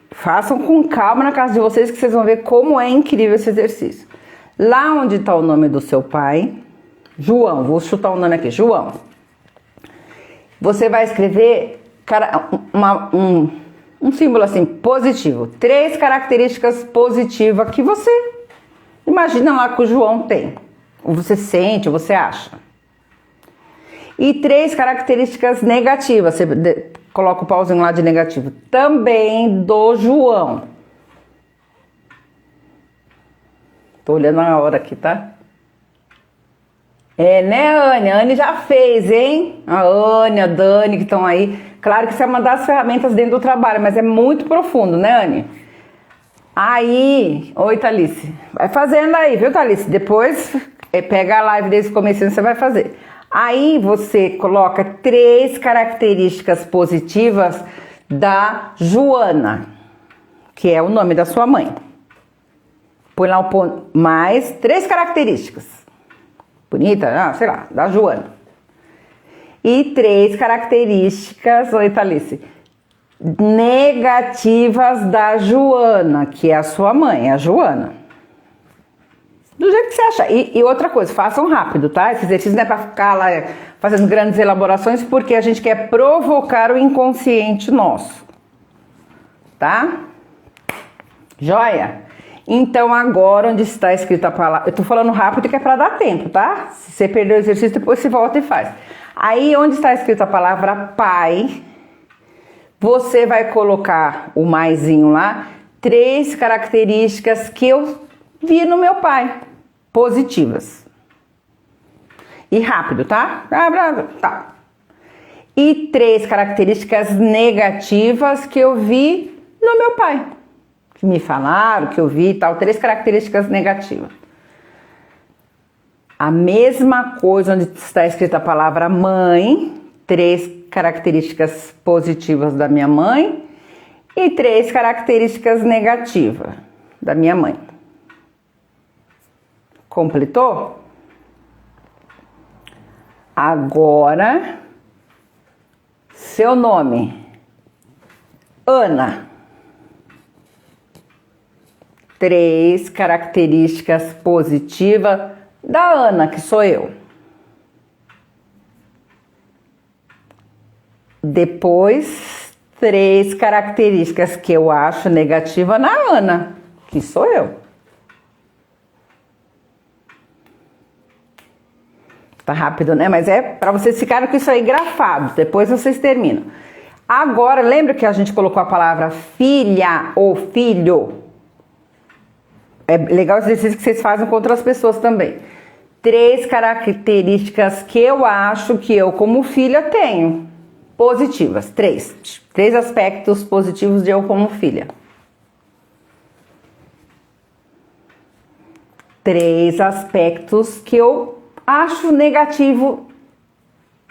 façam com calma na casa de vocês que vocês vão ver como é incrível esse exercício. Lá onde está o nome do seu pai, João, vou chutar o nome aqui, João. Você vai escrever um símbolo assim, positivo. 3 características positivas que você imagina lá que o João tem. Ou você sente, ou você acha. E 3 características negativas. Você coloca o pauzinho lá de negativo. Também do João. Tô olhando a hora aqui, tá? É, né, Anne? A Anne já fez, hein? A Anne, a Dani que estão aí. Claro que você vai mandar as ferramentas dentro do trabalho, mas é muito profundo, né, Anne? Aí, oi, Thalice. Vai fazendo aí, viu, Thalice? Depois, pega a live desde o começo e você vai fazer. Aí, você coloca 3 características positivas da Joana, que é o nome da sua mãe. Põe lá um ponto, mais 3 características. Bonita, sei lá, da Joana. E 3 características, oi, Thalice, negativas da Joana, que é a sua mãe, a Joana. Do jeito que você achar. E outra coisa, façam rápido, tá? Esse exercício não é pra ficar lá fazendo grandes elaborações, porque a gente quer provocar o inconsciente nosso. Tá? Joia? Então, agora, onde está escrita a palavra... Eu tô falando rápido que é para dar tempo, tá? Se você perder o exercício, depois você volta e faz. Aí, onde está escrita a palavra pai, você vai colocar o maisinho lá, 3 características que eu vi no meu pai, positivas. E rápido, tá? Tá. E 3 características negativas que eu vi no meu pai. Que me falaram, que eu vi e tal, 3 características negativas. A mesma coisa onde está escrita a palavra mãe, 3 características positivas da minha mãe e 3 características negativas da minha mãe. Completou? Agora, seu nome, Ana. 3 características positivas da Ana, que sou eu. Depois, 3 características que eu acho negativa na Ana, que sou eu. Tá rápido, né? Mas é para vocês ficarem com isso aí grafado. Depois vocês terminam. Agora, lembra que a gente colocou a palavra filha ou filho? É legal o exercício que vocês fazem com outras pessoas também. 3 características que eu acho que eu, como filha, tenho. Positivas. 3 aspectos positivos de eu como filha. 3 aspectos que eu acho negativo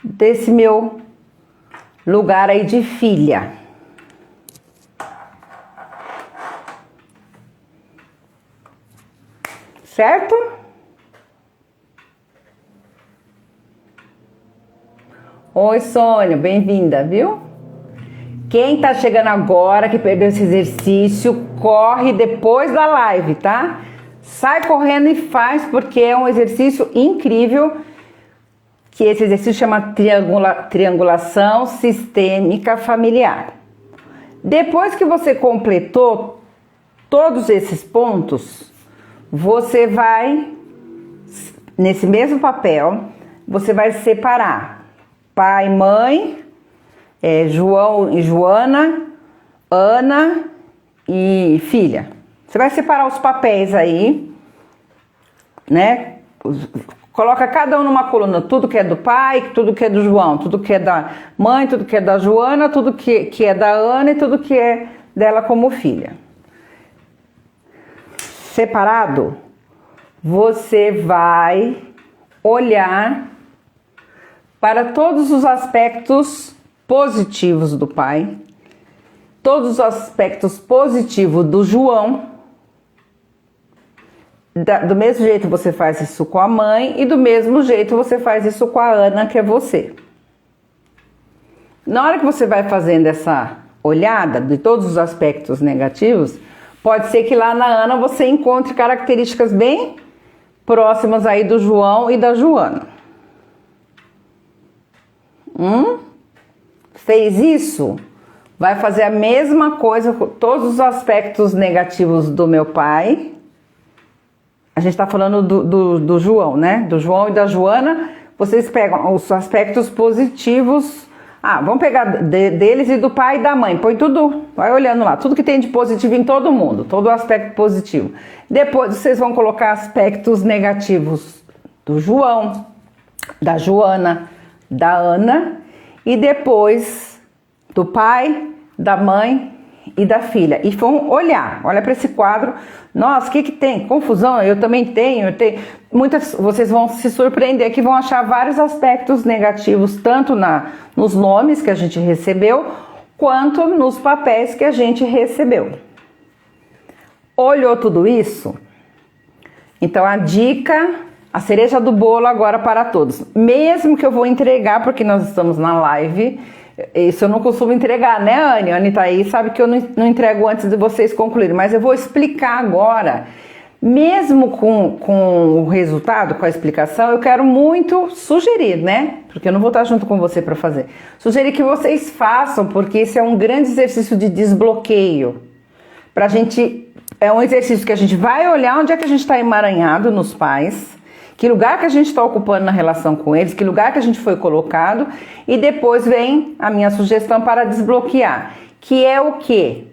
desse meu lugar aí de filha. Certo? Oi, Sônia, bem-vinda, viu? Quem tá chegando agora, que perdeu esse exercício, corre depois da live, tá? Sai correndo e faz, porque é um exercício incrível, que esse exercício chama triangulação sistêmica familiar. Depois que você completou todos esses pontos, você vai, nesse mesmo papel, você vai separar pai, mãe, João e Joana, Ana e filha. Você vai separar os papéis aí, né? Coloca cada um numa coluna, tudo que é do pai, tudo que é do João, tudo que é da mãe, tudo que é da Joana, tudo que é da Ana e tudo que é dela como filha. Separado, você vai olhar para todos os aspectos positivos do pai, todos os aspectos positivos do João. Do mesmo jeito você faz isso com a mãe e do mesmo jeito você faz isso com a Ana, que é você. Na hora que você vai fazendo essa olhada de todos os aspectos negativos, pode ser que lá na Ana você encontre características bem próximas aí do João e da Joana. Fez isso? Vai fazer a mesma coisa com todos os aspectos negativos do meu pai. A gente tá falando do João, né? Do João e da Joana. Vocês pegam os aspectos positivos. Vamos pegar deles e do pai e da mãe. Põe tudo, vai olhando lá. Tudo que tem de positivo em todo mundo. Todo aspecto positivo. Depois vocês vão colocar aspectos negativos do João, da Joana, da Ana. E depois do pai, da mãe e da filha. E vão olhar, olha para esse quadro. Nossa, o que tem? Confusão, eu também tenho. Vocês vão se surpreender que vão achar vários aspectos negativos, tanto nos nomes que a gente recebeu, quanto nos papéis que a gente recebeu. Olhou tudo isso? Então a dica, a cereja do bolo agora para todos. Mesmo que eu vou entregar, porque nós estamos na live, isso eu não costumo entregar, né, Anne? A Anne tá aí, sabe que eu não entrego antes de vocês concluírem, mas eu vou explicar agora. Mesmo com o resultado, com a explicação, eu quero muito sugerir, né? Porque eu não vou estar junto com você para fazer. Sugerir que vocês façam, porque esse é um grande exercício de desbloqueio. Pra gente, é um exercício que a gente vai olhar onde é que a gente está emaranhado nos pais, que lugar que a gente está ocupando na relação com eles, que lugar que a gente foi colocado, e depois vem a minha sugestão para desbloquear, que é o quê?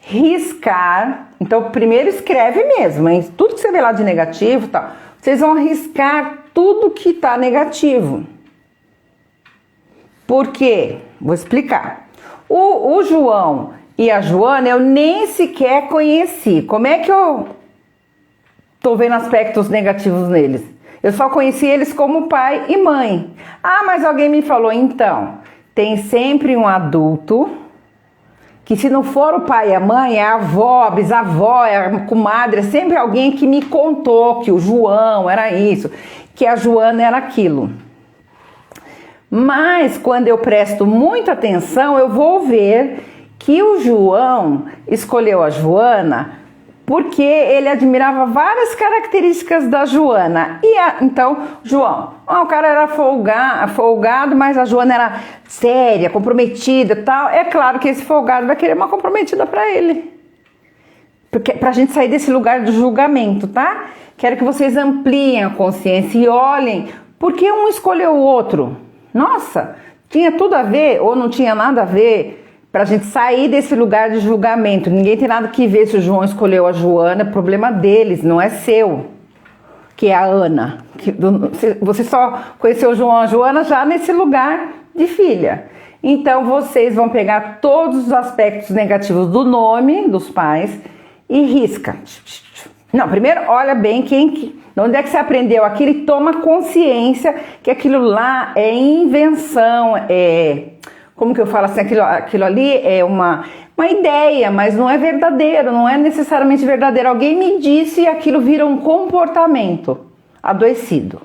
Riscar. Então primeiro escreve mesmo, hein? Tudo que você vê lá de negativo, tal, vocês vão riscar tudo que está negativo. Por quê? Vou explicar. O João e a Joana eu nem sequer conheci. Como é que eu tô vendo aspectos negativos neles? Eu só conheci eles como pai e mãe. Mas alguém me falou, então, tem sempre um adulto que, se não for o pai e a mãe, é a avó, a bisavó, é a comadre, é sempre alguém que me contou que o João era isso, que a Joana era aquilo. Mas quando eu presto muita atenção, eu vou ver que o João escolheu a Joana porque ele admirava várias características da Joana. Então, João, o cara era folgado, mas a Joana era séria, comprometida e tal. É claro que esse folgado vai querer uma comprometida para ele. Pra gente sair desse lugar do julgamento, tá? Quero que vocês ampliem a consciência e olhem Porque um escolheu o outro. Nossa, tinha tudo a ver ou não tinha nada a ver pra gente sair desse lugar de julgamento. Ninguém tem nada que ver se o João escolheu a Joana, é problema deles, não é seu, que é a Ana. Você só conheceu o João e a Joana já nesse lugar de filha. Então vocês vão pegar todos os aspectos negativos do nome dos pais e risca. Não, primeiro olha bem de onde é que você aprendeu aquilo e toma consciência que aquilo lá é invenção, como que eu falo assim, aquilo ali é uma ideia, mas não é verdadeiro, não é necessariamente verdadeiro. Alguém me disse e aquilo vira um comportamento adoecido.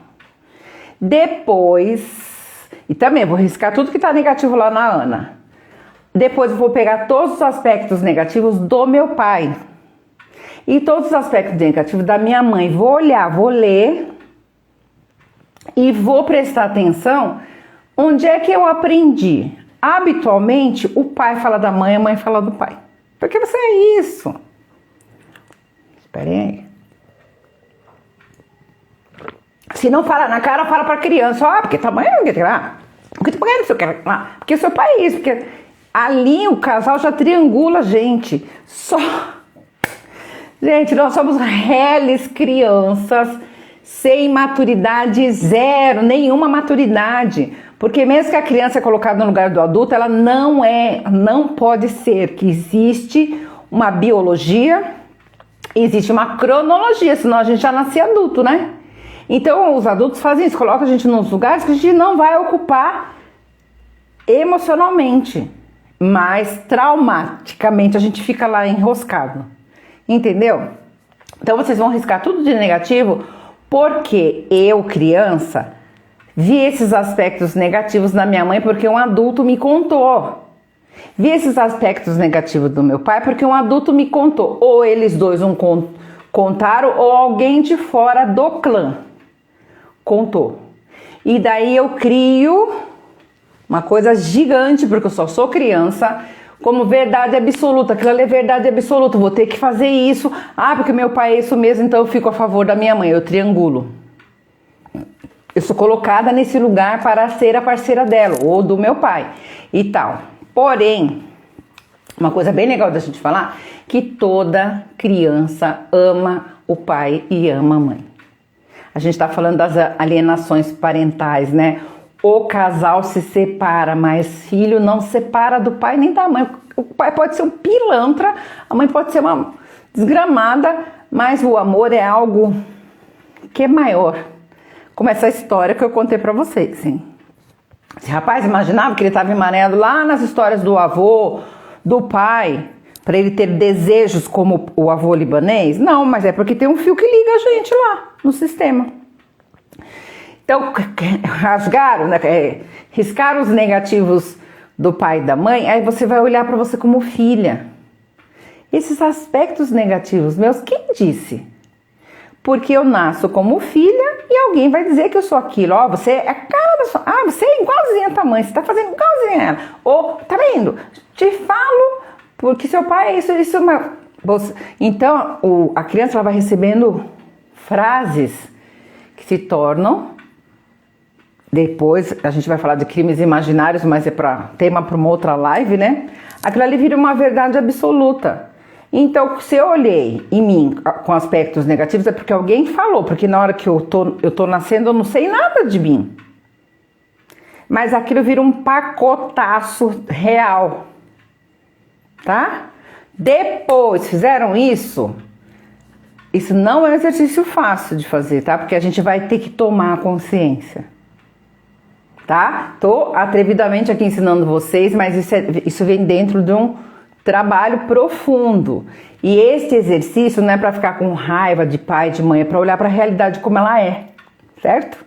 Depois, e também vou riscar tudo que tá negativo lá na Ana. Depois eu vou pegar todos os aspectos negativos do meu pai. E todos os aspectos negativos da minha mãe. Vou olhar, vou ler e vou prestar atenção onde é que eu aprendi. Habitualmente, o pai fala da mãe, a mãe fala do pai. Porque você é isso. Espera aí. Se não fala na cara, fala pra criança. Porque tua mãe não quer lá. Porque tua mãe não quer lá. Porque o seu pai é isso. Porque ali o casal já triangula a gente. Gente, nós somos reles crianças sem maturidade zero, nenhuma maturidade. Porque mesmo que a criança é colocada no lugar do adulto, ela não pode ser, que existe uma biologia, existe uma cronologia, senão a gente já nasce adulto, né? Então os adultos fazem isso, colocam a gente nos lugares que a gente não vai ocupar emocionalmente, mas traumaticamente a gente fica lá enroscado, entendeu? Então vocês vão riscar tudo de negativo, porque eu, criança, vi esses aspectos negativos na minha mãe porque um adulto me contou. Vi esses aspectos negativos do meu pai porque um adulto me contou. Ou eles dois contaram, ou alguém de fora do clã contou. E daí eu crio uma coisa gigante, porque eu só sou criança, como verdade absoluta. Aquilo ali é verdade absoluta, vou ter que fazer isso. Porque meu pai é isso mesmo, então eu fico a favor da minha mãe, eu triangulo. Eu sou colocada nesse lugar para ser a parceira dela, ou do meu pai e tal. Porém, uma coisa bem legal da gente falar, que toda criança ama o pai e ama a mãe. A gente está falando das alienações parentais, né? O casal se separa, mas filho não separa do pai nem da mãe. O pai pode ser um pilantra, a mãe pode ser uma desgramada, mas o amor é algo que é maior. Como essa história que eu contei pra vocês, hein? Esse rapaz imaginava que ele estava emaranhado lá nas histórias do avô, do pai, para ele ter desejos como o avô libanês? Não, mas é porque tem um fio que liga a gente lá no sistema. Então, rasgaram, né? Riscaram os negativos do pai e da mãe, aí você vai olhar para você como filha. Esses aspectos negativos meus, quem disse? Porque eu nasço como filha e alguém vai dizer que eu sou aquilo. Você é a cara da sua... você é igualzinha a tua mãe, você tá fazendo igualzinha a ela. Ou, tá vendo? Te falo porque seu pai é isso é uma... Então, a criança ela vai recebendo frases que se tornam... Depois, a gente vai falar de crimes imaginários, mas é tema para uma outra live, né? Aquilo ali vira uma verdade absoluta. Então, se eu olhei em mim com aspectos negativos, é porque alguém falou, porque na hora que eu tô nascendo, eu não sei nada de mim. Mas aquilo vira um pacotaço real, tá? Depois, fizeram isso? Isso não é um exercício fácil de fazer, tá? Porque a gente vai ter que tomar consciência, tá? Tô atrevidamente aqui ensinando vocês, mas isso vem dentro de um trabalho profundo. E esse exercício não é para ficar com raiva de pai e de mãe, é para olhar para a realidade como ela é, certo?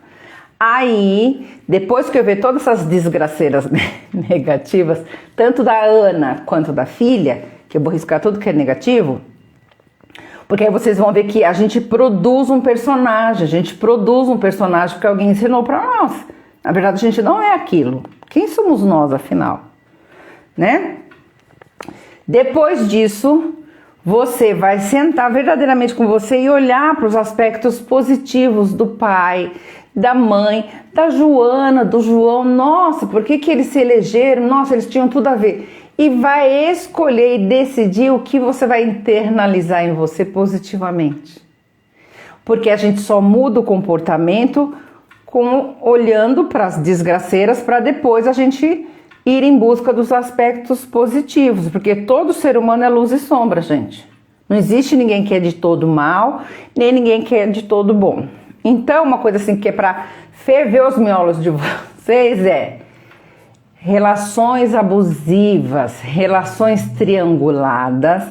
Aí, depois que eu ver todas essas desgraceiras negativas, tanto da Ana quanto da filha, que eu vou riscar tudo que é negativo, porque aí vocês vão ver que a gente produz um personagem, porque alguém ensinou para nós. Na verdade, a gente não é aquilo. Quem somos nós, afinal? Né? Depois disso, você vai sentar verdadeiramente com você e olhar para os aspectos positivos do pai, da mãe, da Joana, do João. Nossa, por que eles se elegeram? Nossa, eles tinham tudo a ver. E vai escolher e decidir o que você vai internalizar em você positivamente. Porque a gente só muda o comportamento olhando para as desgraceiras para depois a gente ir em busca dos aspectos positivos, porque todo ser humano é luz e sombra, gente. Não existe ninguém que é de todo mal, nem ninguém que é de todo bom. Então, uma coisa assim que é para ferver os miolos de vocês é relações abusivas, relações trianguladas,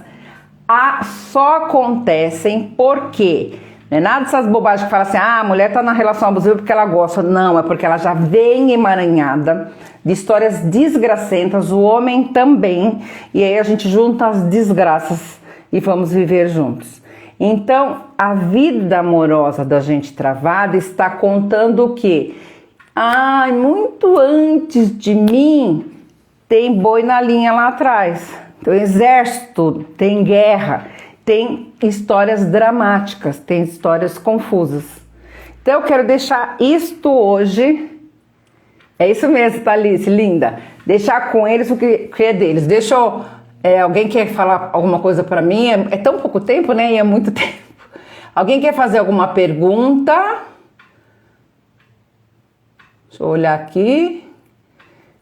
só acontecem porque não é nada dessas bobagens que falam assim, a mulher tá na relação abusiva porque ela gosta. Não, é porque ela já vem emaranhada de histórias desgracentas, o homem também, e aí a gente junta as desgraças e vamos viver juntos. Então, a vida amorosa da gente travada está contando o quê? Muito antes de mim tem boi na linha lá atrás, tem exército, tem guerra, tem histórias dramáticas, tem histórias confusas. Então eu quero deixar isto hoje, é isso mesmo, Thalys, linda, deixar com eles o que é deles. Deixa eu, alguém quer falar alguma coisa para mim? É tão pouco tempo, né? E é muito tempo. Alguém quer fazer alguma pergunta? Deixa eu olhar aqui.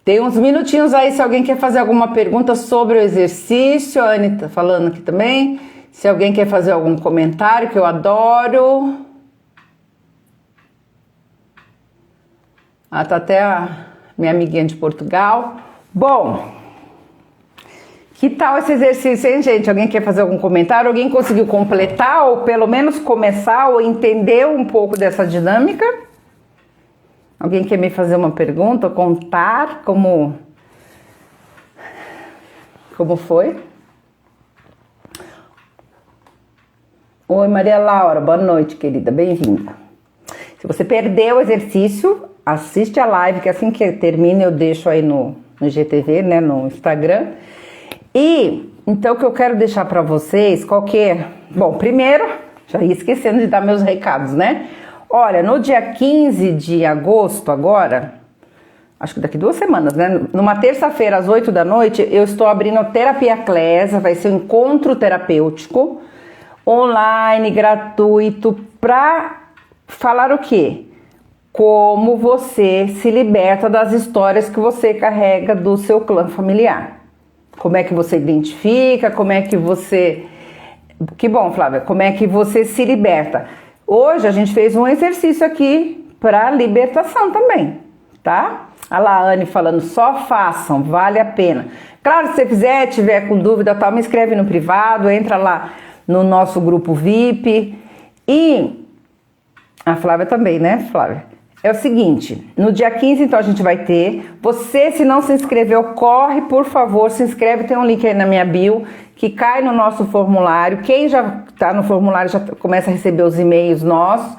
Tem uns minutinhos aí se alguém quer fazer alguma pergunta sobre o exercício. A Anne tá falando aqui também. Se alguém quer fazer algum comentário, que eu adoro. Tá até a minha amiguinha de Portugal. Bom, que tal esse exercício, hein, gente? Alguém quer fazer algum comentário? Alguém conseguiu completar ou pelo menos começar ou entender um pouco dessa dinâmica? Alguém quer me fazer uma pergunta, contar como foi? Oi, Maria Laura, boa noite, querida, bem-vinda. Se você perdeu o exercício, assiste a live, que assim que termina eu deixo aí no IGTV, né, no Instagram. E, então, o que eu quero deixar para vocês, qual que é? Bom, primeiro, já ia esquecendo de dar meus recados, né? Olha, no dia 15 de agosto agora, acho que daqui 2 semanas, né? Numa terça-feira, às 8 da noite, eu estou abrindo Terapia Clésia, vai ser um encontro terapêutico, online, gratuito, para falar o quê? Como você se liberta das histórias que você carrega do seu clã familiar. Como é que você identifica, como é que você... Que bom, Flávia, como é que você se liberta? Hoje a gente fez um exercício aqui para libertação também, tá? A Laane falando, só façam, vale a pena. Claro, se você fizer, tiver com dúvida, tal, me escreve no privado, entra lá no nosso grupo VIP. E a Flávia também, né, Flávia? É o seguinte, no dia 15, então, a gente vai ter. Você, se não se inscreveu, corre, por favor, se inscreve. Tem um link aí na minha bio, que cai no nosso formulário. Quem já está no formulário já começa a receber os e-mails nossos.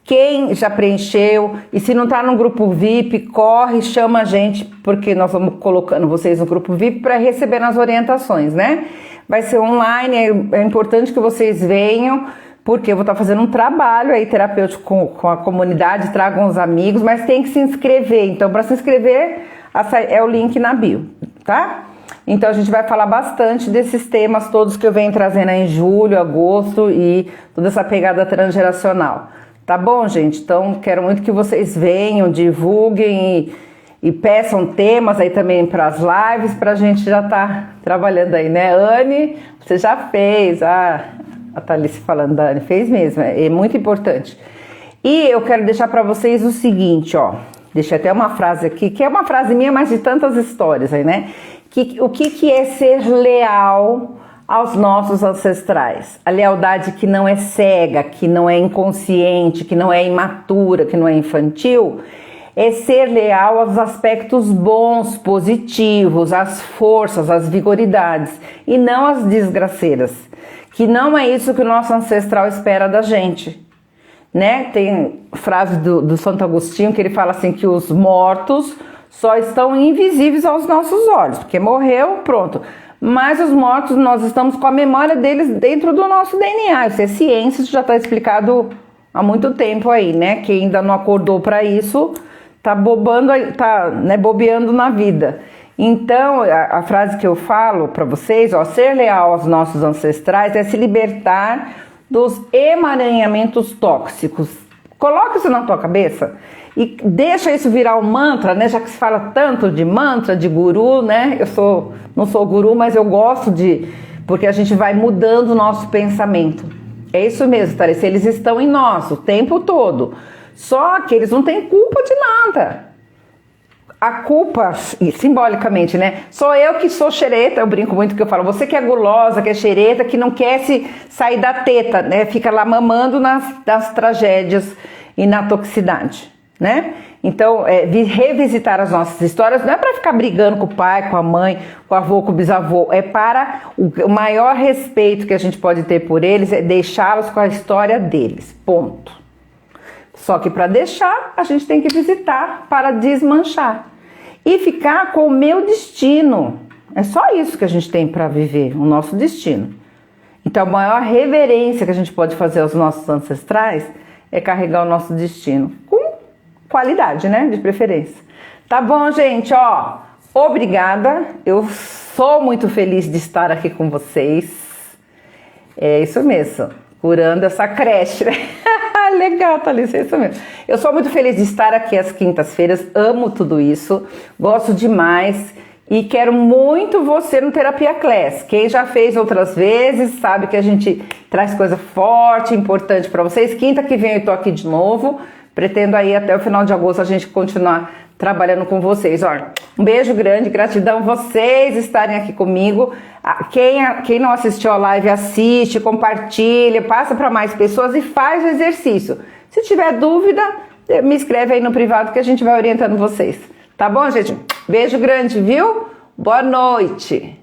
Quem já preencheu, e se não está no grupo VIP, corre, chama a gente, porque nós vamos colocando vocês no grupo VIP para receber as orientações, né? Vai ser online, é importante que vocês venham, porque eu vou estar fazendo um trabalho aí terapêutico com a comunidade, tragam os amigos, mas tem que se inscrever. Então, para se inscrever, é o link na bio, tá? Então, a gente vai falar bastante desses temas todos que eu venho trazendo aí em julho, agosto e toda essa pegada transgeracional. Tá bom, gente? Então, quero muito que vocês venham, divulguem e peçam temas aí também para as lives, para a gente já tá trabalhando aí, né? Anne, você já fez, a Thalys falando da Anne, fez mesmo, é muito importante. E eu quero deixar para vocês o seguinte, ó, deixei até uma frase aqui, que é uma frase minha, mas de tantas histórias aí, né? O que é ser leal aos nossos ancestrais? A lealdade que não é cega, que não é inconsciente, que não é imatura, que não é infantil, é ser leal aos aspectos bons, positivos, às forças, às vigoridades, e não às desgraceiras, que não é isso que o nosso ancestral espera da gente, né? Tem frase do Santo Agostinho que ele fala assim, que os mortos só estão invisíveis aos nossos olhos, porque morreu, pronto. mas os mortos, nós estamos com a memória deles dentro do nosso DNA. Isso é ciência, isso já está explicado há muito tempo aí, né? Quem ainda não acordou para isso tá bobeando na vida. Então, a frase que eu falo para vocês, ó, ser leal aos nossos ancestrais é se libertar dos emaranhamentos tóxicos. Coloca isso na tua cabeça e deixa isso virar um mantra, né? Já que se fala tanto de mantra, de guru, né? Não sou guru, mas eu gosto porque a gente vai mudando o nosso pensamento. É isso mesmo, Thalissa, eles estão em nós o tempo todo. Só que eles não têm culpa de nada. A culpa, simbolicamente, né? Sou eu que sou xereta, eu brinco muito que eu falo, você que é gulosa, que é xereta, que não quer se sair da teta, né? Fica lá mamando nas tragédias e na toxicidade, né? Então, revisitar as nossas histórias não é para ficar brigando com o pai, com a mãe, com o avô, com o bisavô, é para o maior respeito que a gente pode ter por eles, é deixá-los com a história deles, ponto. Só que para deixar, a gente tem que visitar para desmanchar. E ficar com o meu destino. É só isso que a gente tem para viver, o nosso destino. Então, a maior reverência que a gente pode fazer aos nossos ancestrais é carregar o nosso destino. Com qualidade, né? De preferência. Tá bom, gente? Ó, obrigada. Eu sou muito feliz de estar aqui com vocês. É isso mesmo. Curando essa creche, né? Legal, Thalissa, é isso mesmo. Eu sou muito feliz de estar aqui às quintas-feiras, amo tudo isso, gosto demais e quero muito você no Terapia Class. Quem já fez outras vezes sabe que a gente traz coisa forte, importante para vocês. Quinta que vem eu tô aqui de novo, pretendo aí até o final de agosto a gente continuar trabalhando com vocês. Olha, um beijo grande, gratidão vocês estarem aqui comigo. Quem não assistiu a live, assiste, compartilha, passa para mais pessoas e faz o exercício. Se tiver dúvida, me escreve aí no privado que a gente vai orientando vocês. Tá bom, gente? Beijo grande, viu? Boa noite!